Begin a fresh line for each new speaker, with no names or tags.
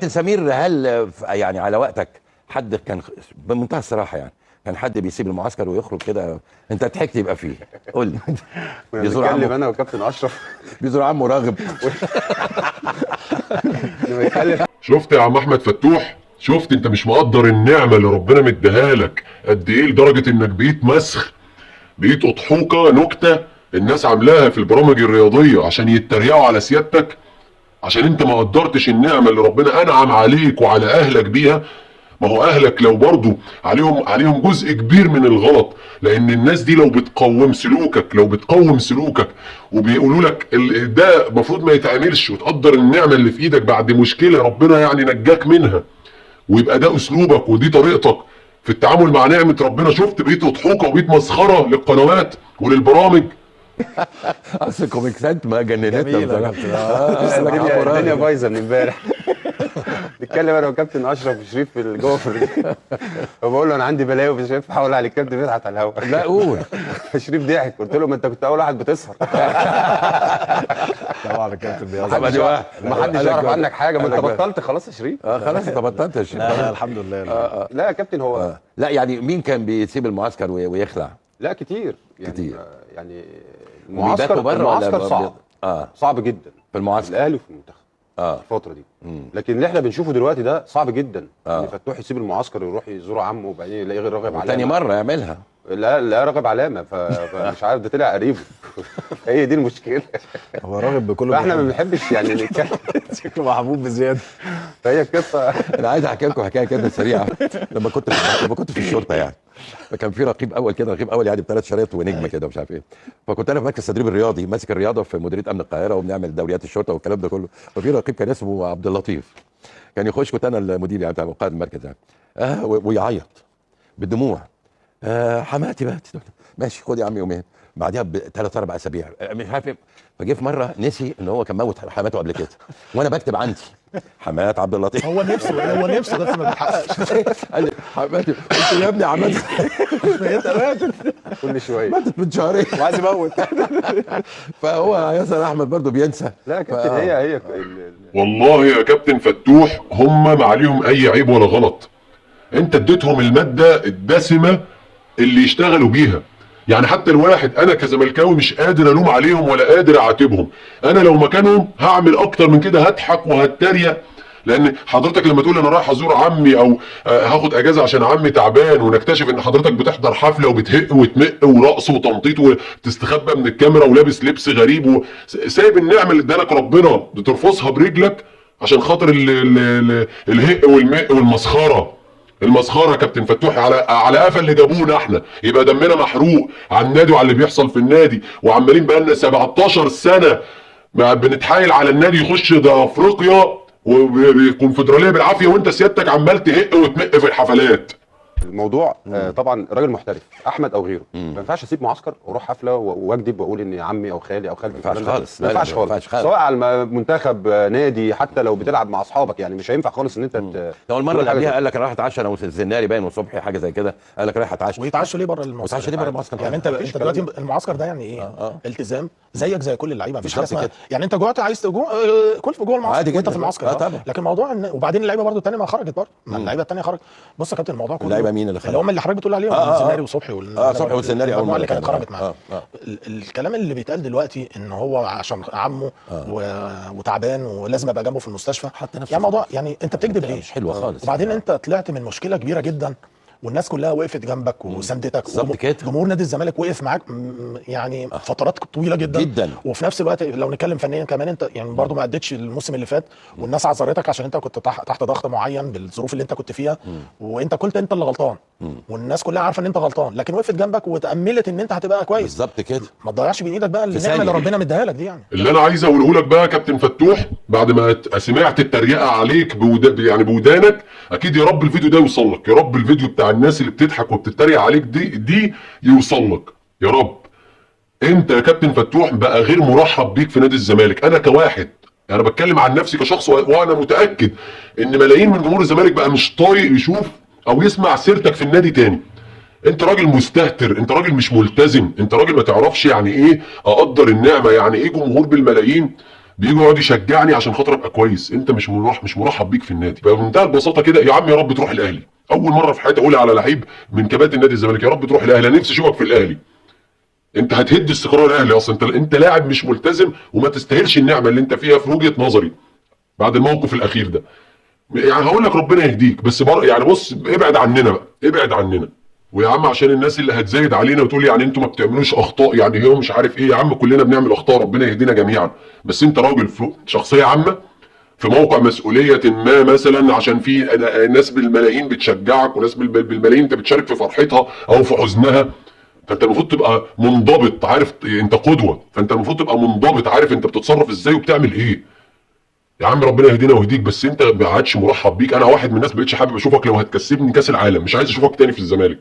كابتن سمير، هل يعني على وقتك حد كان بمنتهى الصراحه يعني كان حد بيسيب المعسكر ويخرج كده انت ضحكت يبقى فيه؟ قول لي.
بيزور عمه انا وكابتن اشرف
بيزور عمه راغب.
شفت يا عم احمد فتوح؟ شفت انت مش مقدر النعمه اللي ربنا مديها لك قد ايه، لدرجه انك بقيت مسخ، بقيت اضحوكه نكته الناس عاملاها في البرامج الرياضيه عشان يتريقوا على سيادتك، عشان انت ما قدرتش النعمه اللي ربنا انعم عليك وعلى اهلك بيها. ما هو اهلك لو برضو عليهم جزء كبير من الغلط، لان الناس دي لو بتقوم سلوكك وبيقولوا لك ده المفروض ما يتعملش، وتقدر النعمه اللي في ايدك بعد مشكله ربنا يعني نجاك منها، ويبقى ده اسلوبك ودي طريقتك في التعامل مع نعمه ربنا. شفت بقيت اضحوكه وبقيت مسخره للقنوات وللبرامج.
اصل الكوميكسات ما جننتنا بصراحه.
الدنيا بايظه من امبارح. نتكلم انا وكابتن اشرف وشريف في جوه فبقول له انا عندي بلاوي مش هينفع اقول على الكابتن بيضحك على الهواء.
لا قول.
شريف ضحك، قلت له ما انت كنت اول واحد بتسهر.
طبعا الكابتن
ما حدش يعرف عنك حاجه، ما انت بطلت خلاص يا شريف.
خلاص انت بطلت يا شريف.
لا الحمد لله.
لا يا كابتن هو
لا يعني مين كان بيسيب المعسكر ويخلع؟
لا كتير يعني
كتير.
يعني
المعسكر
صعب. صعب جدا
في المعسكر
الاهلي وفي المنتخب الفتره دي. لكن اللي احنا بنشوفه دلوقتي ده صعب جدا. ان فتوح يسيب المعسكر ويروح يزور عمه وبعدين يلاقيه غير راغب علامه
تاني مره يعملها.
لا راغب علامه فمش عارف ده طلع قريبه. هي دي المشكله.
هو راغب بكله،
فاحنا ما بنحبش يعني نتكلم.
شكله محبوب بزياده.
فهي القصه.
انا عايز احكي لكم حكايه كده سريعه. لما كنت في الشرطه يعني، فكان في رقيب اول يعني ب3 شرايط ونجمه كده ومش عارف ايه. فكنت انا في مركز التدريب الرياضي ماسك الرياضه في مديريه امن القاهره وبنعمل دوريات الشرطه والكلام ده كله. ففي رقيب كان اسمه عبد اللطيف، كان يخش، كنت انا المدير يعني بتاع قائد المركز يعني، ويعيط بالدموع. حماتي ماتت. ماشي خد يا عم يومين. بعدها ب3 4 اسابيع مش عارف ايه. فجه في مره نسي ان هو كان موت حماته قبل كده، وانا بكتب عندي حمات عبد اللطيف.
هو نفسه بس ما بيتحققش.
قال لي حماتي. قلت له يا ابني عملت
كل شويه
ماتت من شهرين
وعايز يموت.
فهو ياسر احمد برضه بينسى.
لا يا كابتن هي
والله يا كابتن فتوح هم ما عليهم اي عيب ولا غلط، انت اديتهم الماده الدسمه اللي يشتغلوا بيها. يعني حتى الواحد انا كزملكاوي مش قادر الوم عليهم ولا قادر اعاتبهم، انا لو مكانهم هعمل اكتر من كده، هضحك وهتريق. لان حضرتك لما تقول انا رايح ازور عمي او هاخد اجازه عشان عمي تعبان، ونكتشف ان حضرتك بتحضر حفله وبتهق وتمق ورقص وتنطيط وتستخبى من الكاميرا ولابس لبس غريب وسايب النعمه اللي ادالك ربنا بترفضها برجلك عشان خاطر الهق والمق والمسخره. المسخره يا كابتن فتوح على قفا اللي جابونا احنا، يبقى دمنا محروق على النادي وعلى اللي بيحصل في النادي، وعمالين بقالنا 17 سنه بنتحايل على النادي يخش ده افريقيا وكونفدراليه بالعافيه، وانت سيادتك عمال تهق وتمق في الحفلات.
الموضوع طبعا راجل محترف احمد او غيره، ما ينفعش اسيب معسكر واروح حفله واكذب واقول ان عمي او خالي او خالتي.
ما ينفعش خالص.
ما ينفعش خالص، سواء على المنتخب نادي، حتى لو بتلعب مع اصحابك يعني مش هينفع خالص ان انت
لو المره اللي قبلها قال لك انا رايح اتعشى انا والزناري باين وصبحي حاجه زي كده، قال لك رايح اتعشى.
ويتعشوا ليه بره المعسكر؟
ويتعشوا ليه بره المعسكر؟
يعني انت دلوقتي المعسكر ده يعني ايه؟ التزام زيك زي كل اللعيبه، مفيش حاجه اسمها يعني انت جوعت عايز كل في جوه المعسكر وانت في المعسكر.
طبعا.
لكن موضوع وبعدين اللعيبه برده الثانيه ما خرجت برده، ما اللعيبه الثانيه خرجت. بص يا كابتن الموضوع كله
اللعيبه مين اللي خرجت؟
اللي هم اللي حضرتك بتقول عليهم الزناري وصبحي
صبحي والزناري اول مره
اللي كانت خرجت معاه. الكلام اللي بيتقال دلوقتي ان هو عشان عمه وتعبان ولازم ابقى جنبه في المستشفى، حتى نفسه يعني موضوع يعني انت بتكذب ليه؟
مش حلوه خالص.
وبعدين انت طلعت من مشكله كبيره جدا والناس كلها وقفت جنبك وساندتك، جمهور نادي الزمالك وقف معاك يعني فترات طويله جدا. وفي نفس الوقت لو نتكلم فنيا كمان انت يعني برضو ما اديتش الموسم اللي فات، والناس عذرتك عشان انت كنت تحت ضغط معين بالظروف اللي انت كنت فيها، وانت قلت انت اللي غلطان والناس كلها عارفه ان انت غلطان، لكن وقفت جنبك وتاملت ان انت هتبقى كويس.
بالظبط كده.
ما تضيعش بين ايدك بقى النعمه اللي ربنا مديها لك دي. يعني
اللي انا عايز اقوله لك بقى يا كابتن فتوح بعد ما سمعت التريقه عليك يعني بودانك، اكيد يا رب الفيديو ده يوصل لك، يا رب الفيديو بتاع الناس اللي بتضحك وبتتريق عليك دي يوصل لك يا رب. انت يا كابتن فتوح بقى غير مرحب بيك في نادي الزمالك. انا كواحد انا بتكلم عن نفسي كشخص، وانا متاكد ان ملايين من جمهور الزمالك بقى مش طايق يشوف او يسمع سيرتك في النادي تاني. انت راجل مستهتر، انت راجل مش ملتزم، انت راجل ما تعرفش يعني ايه اقدر النعمه، يعني ايه جمهور بالملايين بيجي يقعد يشجعني عشان خاطر ابقى كويس. انت مش مرحب بيك في النادي. بمنتهى البساطه كده، يا عم يا رب تروح الاهلي. اول مره في حياتي اقول على لعيب من كباتن نادي الزمالك يا رب تروح الاهلي، انا نفسي اشوفك في الاهلي. انت هتهد استقرار الاهلي اصلا. انت لاعب مش ملتزم وما تستاهلش النعمه اللي انت فيها في وجهه نظري بعد الموقف الاخير ده. يعني هقول لك ربنا يهديك، بس يعني بص ابعد عننا بقى، ابعد عننا. ويا عم عشان الناس اللي هتزايد علينا وتقول يعني انتوا ما بتعملوش اخطاء، يعني هو مش عارف ايه، يا عم كلنا بنعمل اخطاء، ربنا يهدينا جميعا. بس انت راجل شخصيه عامه في موقع مسؤوليه ما، مثلا عشان في ناس بالملايين بتشجعك وناس بالملايين انت بتشارك في فرحتها او في حزنها، فانت المفروض تبقى منضبط، عارف انت قدوه، فانت المفروض تبقى منضبط عارف انت بتتصرف ازاي وبتعمل ايه. يا عم ربنا يهدينا ويهديك، بس انت ما عادش مرحب بيك. انا واحد من الناس ما بقتش حابب اشوفك، لو هتكسبني كاس العالم مش عايز اشوفك تاني في الزمالك.